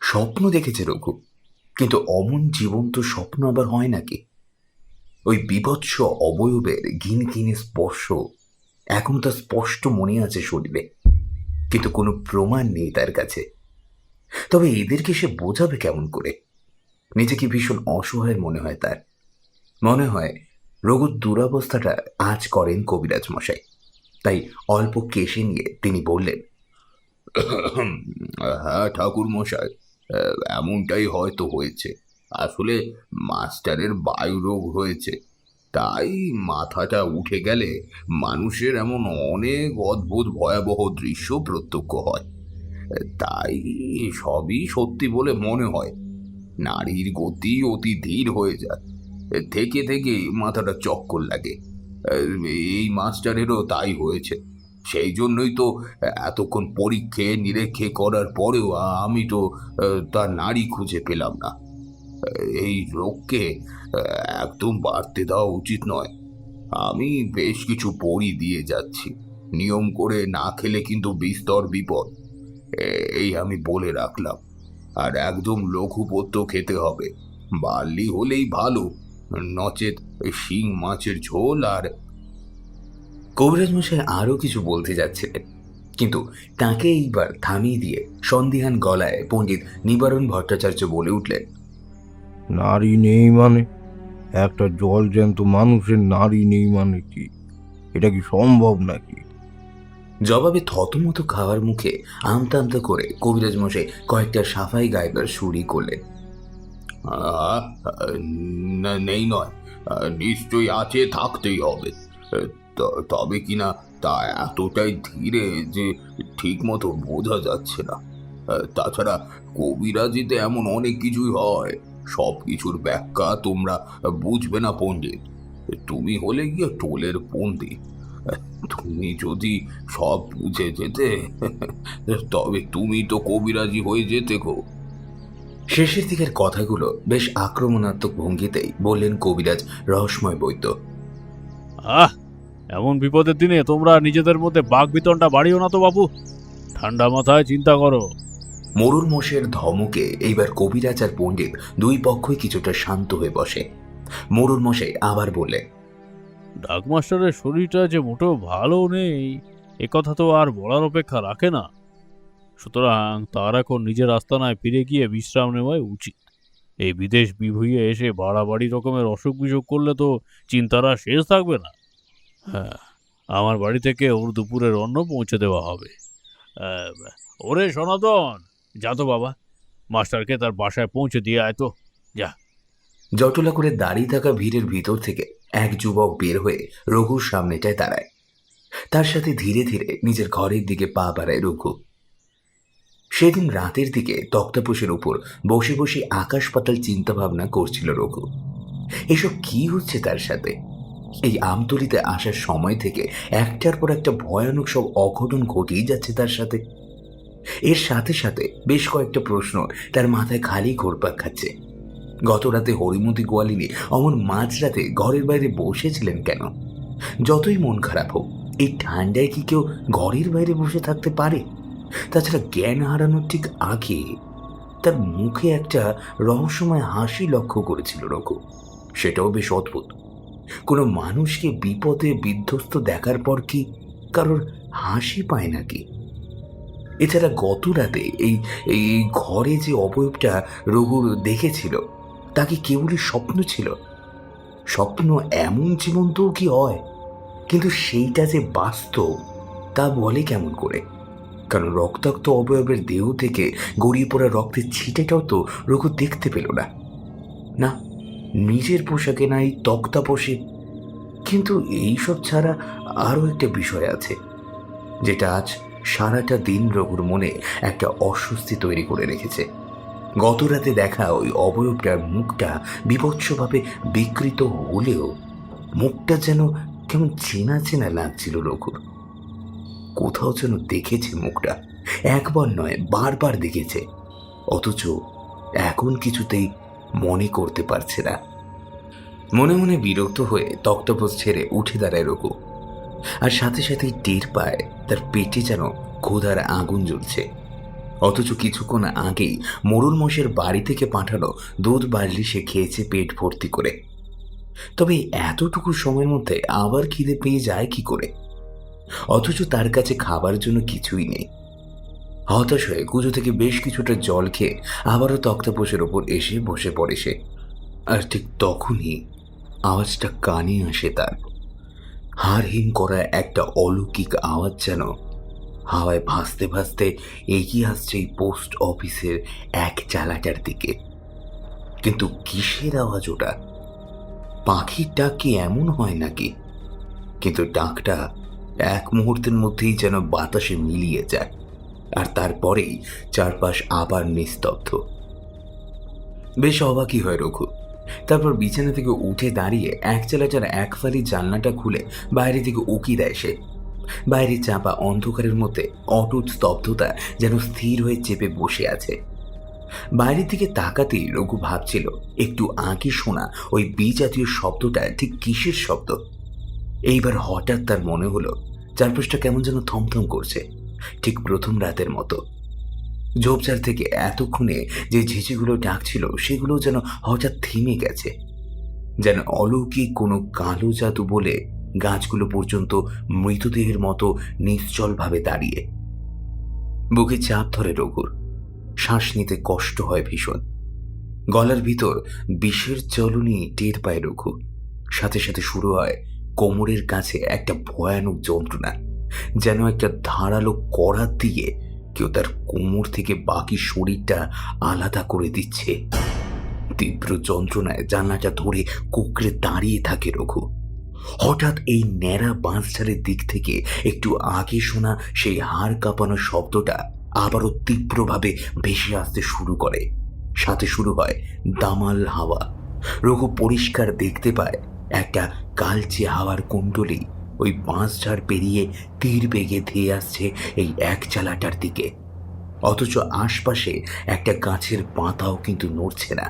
স্বপ্ন দেখেছে রঘু, কিন্তু অমন জীবন্ত স্বপ্ন আবার হয় নাকি? ওই বিভৎস অবয়বের ঘিন ঘিনে স্পর্শ এখন তার স্পষ্ট মনে আছে শরীরে, কিন্তু কোনো প্রমাণ নেই তার কাছে। তবে এদেরকে সে বোঝাবে কেমন করে? নিজেকে ভীষণ অসহায় মনে হয় তার। মনে হয় রঘুর দুরবস্থাটা আজ করেন কবিরাজ মশাই। তাই অল্প কেশে নিয়ে তিনি বললেন, হ্যাঁ ঠাকুর মশাই, এমনটাই হয়তো হয়েছে। আসলে মাস্টারের বায়ু রোগ হয়েছে, তাই মাথাটা উঠে গেলে মানুষের এমন অনেক অদ্ভুত ভয়াবহ দৃশ্য প্রত্যক্ষ হয়। তাই সবই সত্যি বলে মনে হয়। নারীর গতি অতি ধীর হয়ে যায়, থেকে থেকে মাথাটা চক্কর লাগে। এই মাস্টারেরও তাই হয়েছে। সেই জন্যই তো এতক্ষণ পরীক্ষে নিরীক্ষে করার পরেও আমি তো তার নারী খুঁজে পেলাম না। এই রোগকে একদম বাড়তে দেওয়া উচিত নয়। আমি বেশ কিছু পরী দিয়ে যাচ্ছি, নিয়ম করে না খেলে কিন্তু বিস্তর বিপদ, এই আমি বলে রাখলাম। আর একদম লঘুপথ্য খেতে হবে, বার্লি হলেই ভালো, নচেত শিং মাছের ঝোল। আর কবিরাজ মশাই আরও কিছু বলতে যাচ্ছিলেন, কিন্তু তাকে এইবার থামিয়ে দিয়ে সন্দিহান গলায় পণ্ডিত নিবারণ ভট্টাচার্য বলে উঠলেন, নারী নেই মানে? একটা জল জ্যান্ত মানুষের নারী নেই মানে কি? এটা কি সম্ভব নাকি? জবাবে থতমত খাওয়ার মুখে আমতা আমতা করে কবিরাজ মশাই কয়েকটা সাফাই গাইবার শুরু করলেন। নেই নয়, নিশ্চয়ই আছে, থাকতেই হবে। তবে কিনা তা এতটাই ধীরে যে ঠিক মতো বোঝা যাচ্ছে না। তাছাড়া কবিরাজিতে এমন অনেক কিছুই হয়, সব কিছুর ব্যাখ্যা তোমরা বুঝবে না পণ্ডিত। তুমি হলে গিয়ে টোলের পণ্ডিত, তুমি যদি সব বুঝে যেতে তবে তুমি তো কবিরাজি হয়ে যেতে গো। শেষের দিকের কথাগুলো বেশ আক্রমণাত্মক ভঙ্গিতেই বললেন কবিরাজ রহস্যময় বৈদ্য। আহ, এমন বিপদের দিনে তোমরা নিজেদের মধ্যে বাকবিতণ্ডা বাড়িও না তো বাবু। ঠান্ডা মাথায় চিন্তা করো। মোড়ল মশের ধমকে এইবার কবিরাজ আর পণ্ডিত দুই পক্ষই কিছুটা শান্ত হয়ে বসে। মোড়ল মশাই আবার বললেন, ডাকমাস্টারের শরীরটা যে মোটেও ভালো নেই এ কথা তো আর বলার অপেক্ষা রাখে না। সুতরাং তার এখন নিজের আস্তানায় ফিরে গিয়ে বিশ্রাম নেওয়াই উচিত। এই বিদেশ বিভুঁইয়ে এসে বাড়াবাড়ি রকমের অসুখ বিসুখ করলে তো চিন্তার আর শেষ থাকবে না। হ্যাঁ, আমার বাড়ি থেকে ওর দুপুরের অন্ন পৌঁছে দেওয়া হবে। ওরে সনাতন, যা তো বাবা, মাস্টারকে তার বাসায় পৌঁছে দিয়ে আয় তো, যা। জটলা করে দাঁড়িয়ে থাকা ভিড়ের ভিতর থেকে এক যুবক বের হয়ে রঘুর সামনেটায় দাঁড়ায়। তার সাথে ধীরে ধীরে নিজের ঘরের দিকে পা বাড়ায় রঘু। সেদিন রাতের দিকে তক্তাপোষের উপর বসে বসে আকাশ পাতাল চিন্তা ভাবনা করছিল রঘু। এসব কি হচ্ছে তার সাথে? এই আমতলিতে আসার সময় থেকে একটার পর একটা ভয়ানক সব অঘটন ঘটেই যাচ্ছে তার সাথে। এর সাথে সাথে বেশ কয়েকটা প্রশ্ন তার মাথায় খালি ঘুরপাক খাচ্ছে। গত রাতে হরিমতি গোয়ালিনী অমন মাঝরাতে ঘরের বাইরে বসেছিলেন কেন? যতই মন খারাপ হোক, এই ঠান্ডায় কি কেউ ঘরের বাইরে বসে থাকতে পারে? তাছাড়া জ্ঞান হারানোর ঠিক আগে তার মুখে একটা রহস্যময় হাসি লক্ষ্য করেছিল রঘু। সেটাও বেশ অদ্ভুত। কোনো মানুষকে বিপদে বিধ্বস্ত দেখার পর কি কারোর হাসি পায় নাকি? এছাড়া গত রাতে এই এই ঘরে যে অবয়বটা রঘু দেখেছিল তা কি কেবলই স্বপ্ন ছিল? স্বপ্ন এমন জীবন্তও কি হয়? কিন্তু সেইটা যে বাস্তব তা বলে কেমন করে? কারণ রক্তাক্ত অবয়বের দেহ থেকে গড়িয়ে পড়া রক্তের ছিটেটাও তো রঘু দেখতে পেল না। না, নিজের পোশাকে নাই তক্তা পোষে। কিন্তু এইসব ছাড়া আরও একটা বিষয় আছে, যেটা আজ সারাটা দিন রঘুর মনে একটা অস্বস্তি তৈরি করে রেখেছে। গত রাতে দেখা ওই অবয়বটার মুখটা বিভৎসভাবে বিকৃত হলেও মুখটা যেন কেমন চেনা চেনা লাগছিল রঘুর। কোথাও যেন দেখেছে মুখটা, একবার নয় বারবার দেখেছে, অথচ এখন কিছুতেই মনে করতে পারছে না। মনে মনে বিরক্ত হয়ে তক্তপোষ ছেড়ে উঠে দাঁড়ায় রঘু, আর সাথে সাথেই টের পায় তার পেটে যেন ক্ষুধার আগুন জ্বলছে। অথচ কিছুক্ষণ আগেই মোড়ল মশের বাড়ি থেকে পাঠানো দুধ বার্লি সে খেয়েছে পেট ভর্তি করে। তবে এতটুকু সময়ের মধ্যে আবার খিদে পেয়ে যায় কি করে? অথচ তার কাছে খাবার জন্য কিছুই নেই। হতাশ হয়ে কুজো থেকে বেশ কিছুটা জল খেয়ে আবারও তক্তাপোষের ওপর এসে বসে পড়ে সে। আর ঠিক তখনই আওয়াজটা কানে আসে তার। হাড় হিম করা একটা অলৌকিক আওয়াজ যেন হাওয়ায় ভাসতে ভাসতে এগিয়ে আসছে এই পোস্ট অফিসের এক চালাটার দিকে। কিন্তু কিসের আওয়াজ ওটা? পাখির ডাক কি এমন হয় নাকি? কিন্তু ডাকটা এক মুহূর্তের মধ্যেই যেন বাতাসে মিলিয়ে যায়, আর তারপরেই চারপাশ আবার নিস্তব্ধ। বেশ অবাকই হয় রঘু। তারপর বিছানা থেকে উঠে দাঁড়িয়ে এক চালাটার এক ফালি জানলাটা খুলে বাইরে থেকে উকি দেয় সে। বাইরে চাপা অন্ধকারের মধ্যে অটুট স্তব্ধতা যেন স্থির হয়ে চেপে বসে আছে। বাইরের দিকে তাকাতেই রঘু ভাবছিল একটু আগে শোনা ওই বিজাতীয় শব্দটা ঠিক কিসের শব্দ। এইবার হঠাৎ তার মনে হলো চারপাশটা কেমন যেন থমথম করছে, ঠিক প্রথম রাতের মতো। ঝোপঝাড় থেকে এতক্ষণে যে ঝিঝিগুলো ডাকছিল সেগুলো যেন হঠাৎ থেমে গেছে, যেন অলৌকিক কোনো কালো জাদু বলে গাছগুলো পর্যন্ত মৃতদেহের মতো নিশ্চলভাবে দাঁড়িয়ে। বুকে চাপ ধরে রঘুর, শ্বাস নিতে কষ্ট হয় ভীষণ। গলার ভিতর বিষের চলুনি টের পায় রঘু। সাথে সাথে শুরু হয় কোমরের কাছে একটা ভয়ানক যন্ত্রণা, যেন একটা ধারালো করাত দিয়ে কেউ তার কোমর থেকে বাকি শরীরটা আলাদা করে দিচ্ছে। তীব্র যন্ত্রণায় জানলাটা ধরে কুকড়ে দাঁড়িয়ে থাকে রঘু। হঠাৎ এই ন্যাড়া বাঁশঝাড়ের দিক থেকে একটু আগে শোনা সেই হাড় কাঁপানো শব্দটা আবারও তীব্রভাবে ভেসে আসতে শুরু করে। সাথে শুরু হয় দামাল হাওয়া। রঘু পরিষ্কার দেখতে পায় একটা কালচে হাওয়ার কুণ্ডলী ওই বাঁশঝাড় পেরিয়ে তীর বেগে ধেয়ে আসছে এই এক চালাটার দিকে। অথচ আশপাশে একটা গাছের পাতাও কিন্তু নড়ছে না।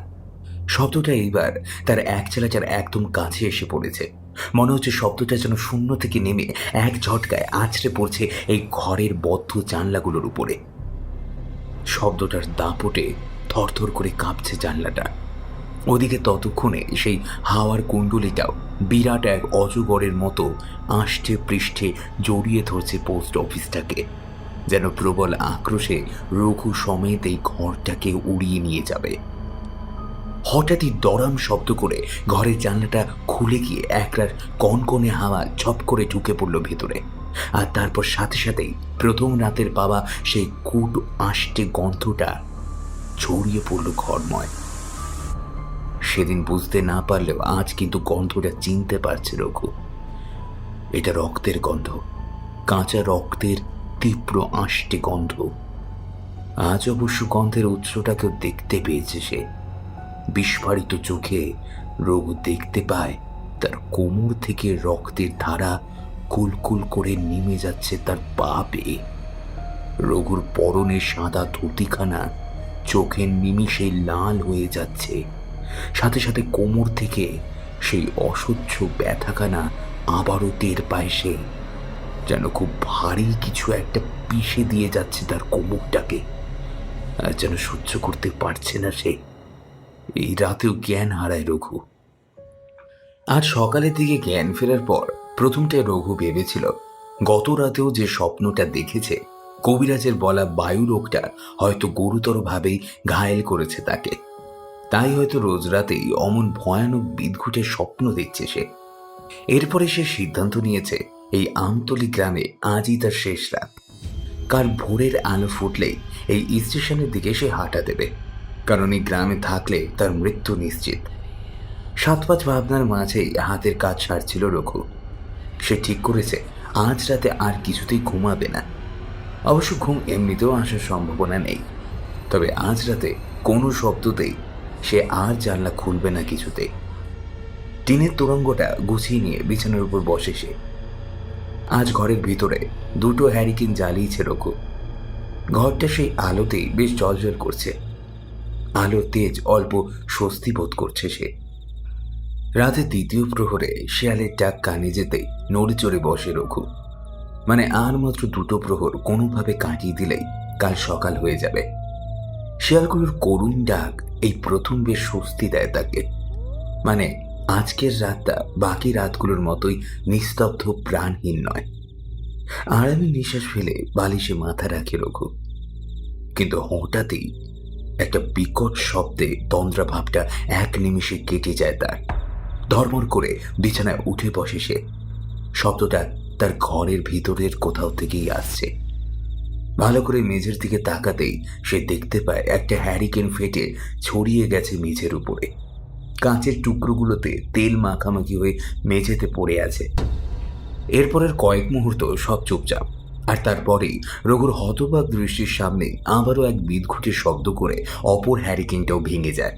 শব্দটা এইবার তার এক চালাটার একদম কাছে এসে পড়েছে। মনে হচ্ছে শব্দটা যেন শূন্য থেকে নেমে এক ঝটকায় আছড়ে পড়ছে এই ঘরের বদ্ধ জানলাগুলোর উপরে। শব্দটার দাপটে থরথর করে কাঁপছে জানলাটা। ওদিকে ততক্ষণে সেই হাওয়ার কুণ্ডলিটাও বিরাট এক অজগরের মতো আষ্টে পৃষ্ঠে জড়িয়ে ধরছে পোস্ট অফিসটাকে, যেন প্রবল আক্রোশে রঘু সমেত এই ঘরটাকে উড়িয়ে নিয়ে যাবে। হঠাৎই দরাম শব্দ করে ঘরের জানলাটা খুলে গিয়ে একরার কনকনে হাওয়া ঝপ করে ঢুকে পড়ল ভেতরে। আর তারপর সাথে সাথেই প্রথম রাতের পাওয়া সেই কুট আষ্টে গন্ধটা ছড়িয়ে পড়ল ঘরময়। সেদিন বুঝতে না পারলেও আজ কিন্তু গন্ধটা চিনতে পারছে রঘু। এটা রক্তের গন্ধ, কাঁচা রক্তের তীব্র আষ্টে গন্ধ। আজ অবশ্য গন্ধের উৎসটাকেও দেখতে পেয়েছে সে। বিস্ফারিত চোখে রঘু দেখতে পায় তার কোমর থেকে রক্তের ধারা কুলকুল করে নেমে যাচ্ছে তার পা বেয়ে। রঘুর পরনে সাদা ধুতিখানা চোখের নিমিষে লাল হয়ে যাচ্ছে। সাথে সাথে কোমর থেকে সেই অসহ্য ব্যথাখানা আবারও টের পায় সে, যেন খুব ভারী কিছু একটা পিষে দিয়ে যাচ্ছে তার কোমরটাকে। আর যেন সহ্য করতে পারছে না সে। এই রাতেও জ্ঞান হারায় রঘু। আজ সকালের দিকে জ্ঞান ফেরার পর প্রথমটায় রঘু ভেবেছিল গত রাতেও যে স্বপ্নটা দেখেছে কবিরাজের বলা বায়ু রোগটা হয়তো গুরুতরভাবেই ঘায়েল করেছে তাকে। তাই হয়তো রোজ রাতেই অমন ভয়ানক বিদঘুটে স্বপ্ন দেখছে সে। এরপরে সে সিদ্ধান্ত নিয়েছে এই আমতলী গ্রামে আজই তার শেষ রাত। কাল ভোরের আলো ফুটলেই এই স্টেশনের দিকে সে হাঁটা দেবে, কারণ এই গ্রামে থাকলে তার মৃত্যু নিশ্চিত। 7-5 ভাবনার মাঝেই হাতের কাজ সারছিল রঘু। সে ঠিক করেছে আজ রাতে আর কিছুতেই ঘুমাবে না। অবশ্য ঘুম এমনিতেও আসার সম্ভাবনা নেই, তবে আজ রাতে কোনো শব্দতেই সে আর জানলা খুলবে না কিছুতেই। টিনের তোরঙ্গটা গুছিয়ে নিয়ে বিছানার উপর বসে সে। আজ ঘরের ভিতরে 2টো হ্যারিকেন জ্বালিয়েছে রঘু। ঘরটা সেই আলোতেই বেশ জ্বলজ্বল করছে। আলোর তেজ অল্প স্বস্তি বোধ করছে সে। রাতে 2য় প্রহরে শেয়ালের ডাক কানে যেতেই নড়ে চড়ে বসে রঘু। মানে আর মাত্র 2টো প্রহর কোনোভাবে কাটিয়ে দিলেই কাল সকাল হয়ে যাবে। শেয়ালগুলোর করুণ ডাক এই প্রথম বেশ স্বস্তি দেয় তাকে। মানে আজকের রাতটা বাকি রাতগুলোর মতোই নিস্তব্ধ, প্রাণহীন নয়। আরামে নিঃশ্বাস ফেলে বালিশে মাথা রাখে রঘু। কিন্তু হঠাৎই একটা বিকট শব্দে তন্দ্রাভাবটা এক নিমিষে কেটে যায় তার। ধর্মর করে বিছানায় উঠে বসে সে। শব্দটা তার ঘরের ভিতরের কোথাও থেকেই আসছে। ভালো করে মেঝের দিকে তাকাতেই সে দেখতে পায় একটা হ্যারিকেন ফেটে ছড়িয়ে গেছে মেঝের উপরে। কাঁচের টুকরোগুলোতে তেল মাখামাখি হয়ে মেঝেতে পড়ে আছে। এরপরের কয়েক মুহূর্ত সব চুপচাপ, আর তারপরেই রঘুর হতবাক দৃষ্টির সামনে আবারও এক বিদঘুটে শব্দ করে অপর হ্যারিকেনটাও ভেঙে যায়।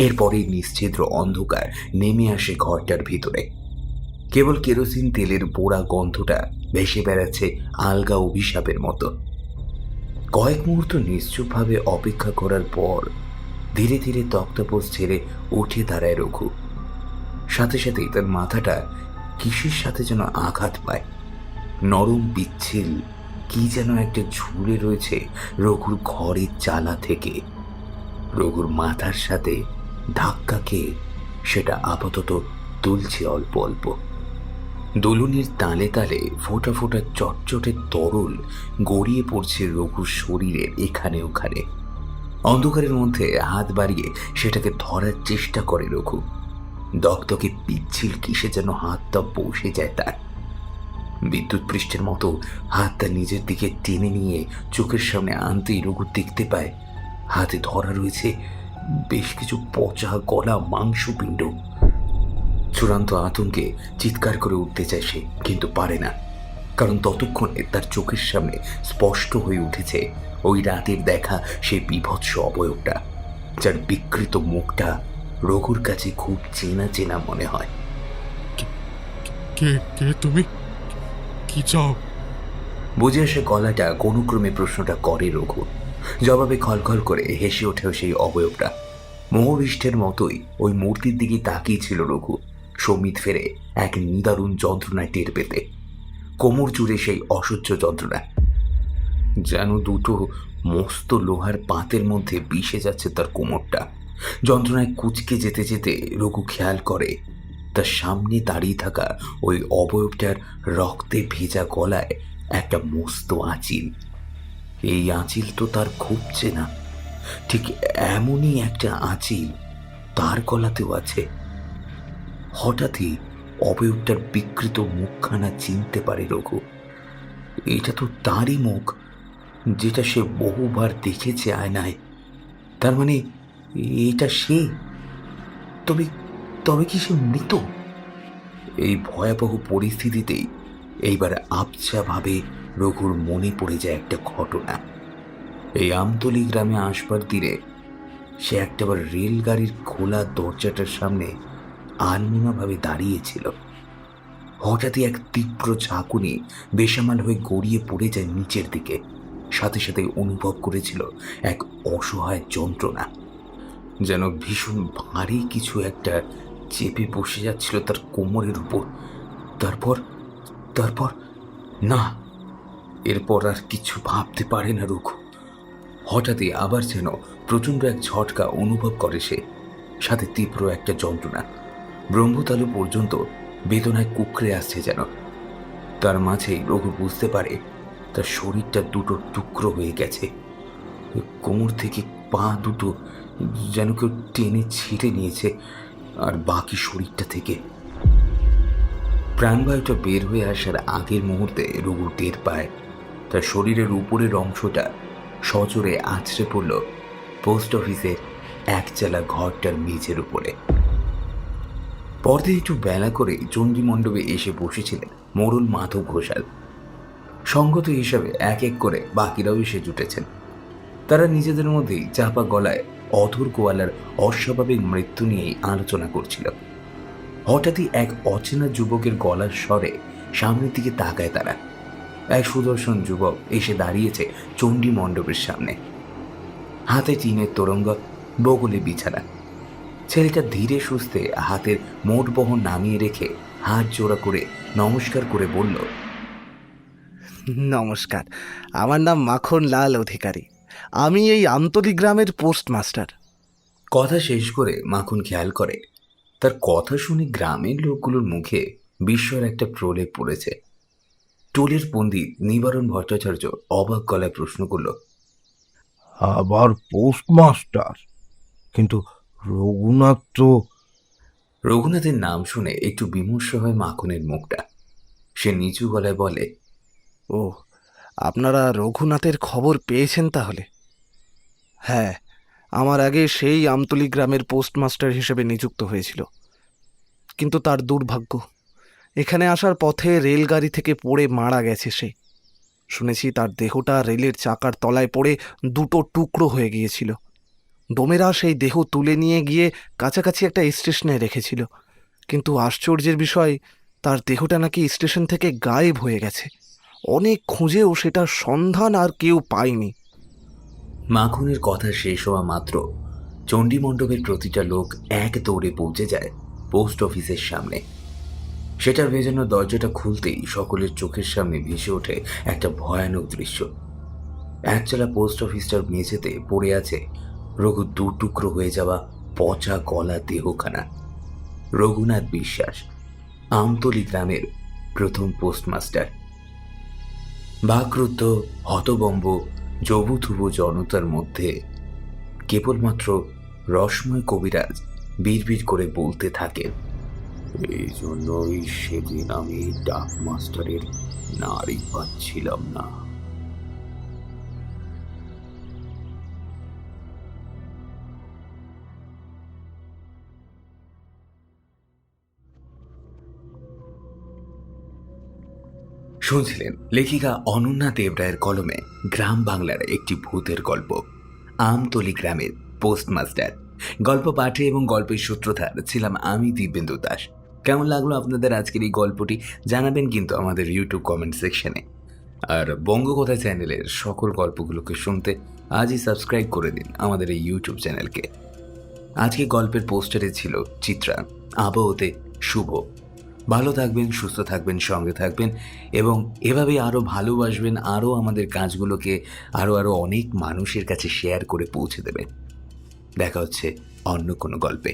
এরপরেই নিশ্ছিদ্র অন্ধকার নেমে আসে ঘরটার ভিতরে। কেবল কেরোসিন তেলের পোড়া গন্ধটা ভেসে বেড়াচ্ছে আলগা অভিশাপের মতো। কয়েক মুহূর্ত নিশ্চুপভাবে অপেক্ষা করার পর ধীরে ধীরে তক্তপোষ ছেড়ে উঠে দাঁড়ায় রঘু। সাথে সাথেই তার মাথাটা কিসের সাথে যেন আঘাত পায়। নরম পিচ্ছিল কি যেন একটা ঝুলে রয়েছে রঘুর ঘরের চালা থেকে। রঘুর মাথার সাথে ধাক্কা খেয়ে সেটা আপাতত দুলছে অল্প অল্প। দোলনের তালে তালে ফোঁটা ফোঁটা চটচটে তরল গড়িয়ে পড়ছে রঘুর শরীরের এখানে ওখানে। অন্ধকারের মধ্যে হাত বাড়িয়ে সেটাকে ধরার চেষ্টা করে রঘু। দগদগে পিচ্ছিল কিসে যেন হাতটা বসে যায় তার। বিদ্যুৎ পৃষ্ঠের মতো হাতটা নিজের দিকে টেনে নিয়ে চোখের সামনে আনতেই রঘু দেখতে পায় হাতে ধরা রয়েছে বেশ কিছু পচা গলা মাংসপিণ্ড। চূড়ান্ত আতঙ্কে চিৎকার করে উঠতে চায় সে, কিন্তু পারে না, কারণ ততক্ষণে তার চোখের সামনে স্পষ্ট হয়ে উঠেছে ওই রাতের দেখা সেই বিভৎস অবয়বটা, যার বিকৃত মুখটা রঘুর কাছে খুব চেনা চেনা মনে হয়। কে কে তুমি? কি চাও? বুঝে আসে গলাটা কোনোক্রমে প্রশ্নটা করে রঘু। জবাবে খলখল করে হেসে ওঠেও সেই অবয়বটা। মোহবিষ্টের মতোই ওই মূর্তির দিকে তাকিয়েছিল রঘু, সমিত ফেরে এক নিদারুণ যন্ত্রণায় টের পেতে। কোমর জুড়ে সেই অসহ্য যন্ত্রণা, যেন 2টো মস্ত লোহার পাতের মধ্যে বিষে যাচ্ছে তার কোমরটা। যন্ত্রণায় কুচকে যেতে যেতে রঘু খেয়াল করে তার সামনে দাঁড়িয়ে থাকা ওই অবয়বটার রক্তে ভেজা গলায় একটা মস্ত আঁচিল। এই আঁচিল তো তার খুব চেনা, ঠিক এমনই একটা আঁচিল তার গলাতেও আছে। হঠাৎই অবয়বটার বিকৃত মুখখানা চিনতে পারে রঘু। এটা তো তারই মুখ, যেটা সে বহুবার দেখেছে আয়নায়। তার মানে এটা সে। তবে তবে কি সে মৃত? এই ভয়াবহ পরিস্থিতিতেই এইবার আবছাভাবে রঘুর মনে পড়ে যায় একটা ঘটনা। এই আমতলী গ্রামে আসবার তীরে সে একটাবার রেলগাড়ির খোলা দরজাটার সামনে আনমনাভাবে দাঁড়িয়েছিল। হঠাৎই এক তীব্র ঝাঁকুনি বেসামাল হয়ে গড়িয়ে পড়ে যায় নিচের দিকে। সাথে সাথে অনুভব করেছিল এক অসহায় যন্ত্রণা, যেন ভীষণ ভারী কিছু একটা চেপে বসে যাচ্ছিল তার কোমরের উপর। তারপর তারপর না, এরপর আর কিছু ভাবতে পারে না রঘু। হঠাৎই আবার যেন প্রচণ্ড এক ঝটকা অনুভব করে সে, সাথে তীব্র একটা যন্ত্রণা। ব্রহ্মতালু পর্যন্ত বেদনায় কুঁকড়ে আসছে যেন। তার মাঝেই রঘু বুঝতে পারে তার শরীরটা 2টো টুকরো হয়ে গেছে। কোমর থেকে পা 2টো যেন কেউ টেনে ছিঁড়ে নিয়েছে, আর বাকি শরীরটা থেকে প্রাণবায়ুটা বের হয়ে আসার আগের মুহূর্তে রঘু টের পায় তার শরীরের উপরের অংশটা সজোরে আছড়ে পড়ল পোস্ট অফিসের একচালা ঘরটার মেঝের উপরে। পরদিন একটু বেলা করে চণ্ডী মণ্ডপে এসে বসেছিলেন মোড়ল মাধব ঘোষাল। সঙ্গত হিসাবে এক এক করে বাকিরাও এসে জুটেছেন। তারা নিজেদের মধ্যেই চাপা গলায় অধর গোয়ালার অস্বাভাবিক মৃত্যু নিয়েই আলোচনা করছিল। হঠাৎই এক অচেনা যুবকের গলার স্বরে সামনের দিকে তাকায় তারা। এক সুদর্শন যুবক এসে দাঁড়িয়েছে চণ্ডী মণ্ডপের সামনে, হাতে টিনের তোরঙ্গ, বগলে বিছানা। ছেলেটা ধীরে সুস্থে হাতের মোট বহন নামিয়ে রেখে হাত জোড়া করে নমস্কার করে বলল, নমস্কার, আমার নাম মাখন লাল অধিকারী। আমি এই আমতলী গ্রামের পোস্টমাস্টার। কথা শেষ করে মাখন খেয়াল করে তার কথা শুনে গ্রামের লোকগুলোর মুখে বিস্ময়ের একটা প্রলেপ পড়েছে। টোলের পণ্ডিত নিবারণ ভট্টাচার্য অবাক গলায় প্রশ্ন করল, আবার পোস্টমাস্টার? কিন্তু রঘুনাথ তো... রঘুনাথের নাম শুনে একটু বিমর্ষ হয় মাখনের মুখটা। সে নিচু গলায় বলে, ও, আপনারা রঘুনাথের খবর পেয়েছেন তাহলে? হ্যাঁ, আমার আগে সেই আমতলী গ্রামের পোস্টমাস্টার হিসেবে নিযুক্ত হয়েছিল। কিন্তু তার দুর্ভাগ্য, এখানে আসার পথে রেলগাড়ি থেকে পড়ে মারা গেছে সে। শুনেছি তার দেহটা রেলের চাকার তলায় পড়ে দুটো টুকরো হয়ে গিয়েছিল। ডোমেরা সেই দেহ তুলে নিয়ে গিয়ে কাছাকাছি একটা স্টেশনে রেখেছিল, কিন্তু আশ্চর্যের বিষয়, তার দেহটা নাকি স্টেশন থেকে গায়েব হয়ে গেছে। অনেক খুঁজেও সেটার সন্ধান আর কেউ পায়নি। মাখনের কথা শেষ হওয়া মাত্র চণ্ডী মণ্ডপের প্রতিটা লোক এক দৌড়ে পৌঁছে যায় পোস্ট অফিসের সামনে। সেটার ভেজানো দরজাটা খুলতেই সকলের চোখের সামনে ভেসে ওঠে একটা ভয়ানক দৃশ্য। একচালা পোস্ট অফিসটার মেঝেতে পড়ে আছে রঘু দু টুকরো হয়ে যাওয়া পচা গলা দেহখানা। রঘুনাথ বিশ্বাস, আমতলী গ্রামের প্রথম পোস্টমাস্টার। বাকরুদ্ধ হতবম্ব জবুথুবু জনতার মধ্যে কেবলমাত্র রসময় কবিরাজ বিড়বিড় করে বলতে থাকেন, এই জন্যই সেদিন আমি ডাক মাস্টারের নাড়ি পাচ্ছিলাম না। শুনছিলেন লেখিকা অনন্যা দেবরায়ের কলমে গ্রাম বাংলার একটি ভূতের গল্প, আমতলী গ্রামের পোস্টমাস্টার। গল্প পাঠে এবং গল্পের সূত্রধার ছিলাম আমি, দিব্যেন্দু দাস। কেমন লাগলো আপনাদের আজকের এই গল্পটি জানাবেন কিন্তু আমাদের ইউটিউব কমেন্ট সেকশনে। আর বঙ্গকথা চ্যানেলের সকল গল্পগুলোকে শুনতে আজই সাবস্ক্রাইব করে দিন আমাদের এই ইউটিউব চ্যানেলকে। আজকে গল্পের পোস্টারে ছিল চিত্রা, আবহতে শুভ। ভালো থাকবেন, সুস্থ থাকবেন, সঙ্গে থাকবেন এবং এভাবে আরও ভালোবাসবেন, আরও আমাদের কাজগুলোকে আরও অনেক মানুষের কাছে শেয়ার করে পৌঁছে দেবেন। দেখা হচ্ছে অন্য কোনো গল্পে।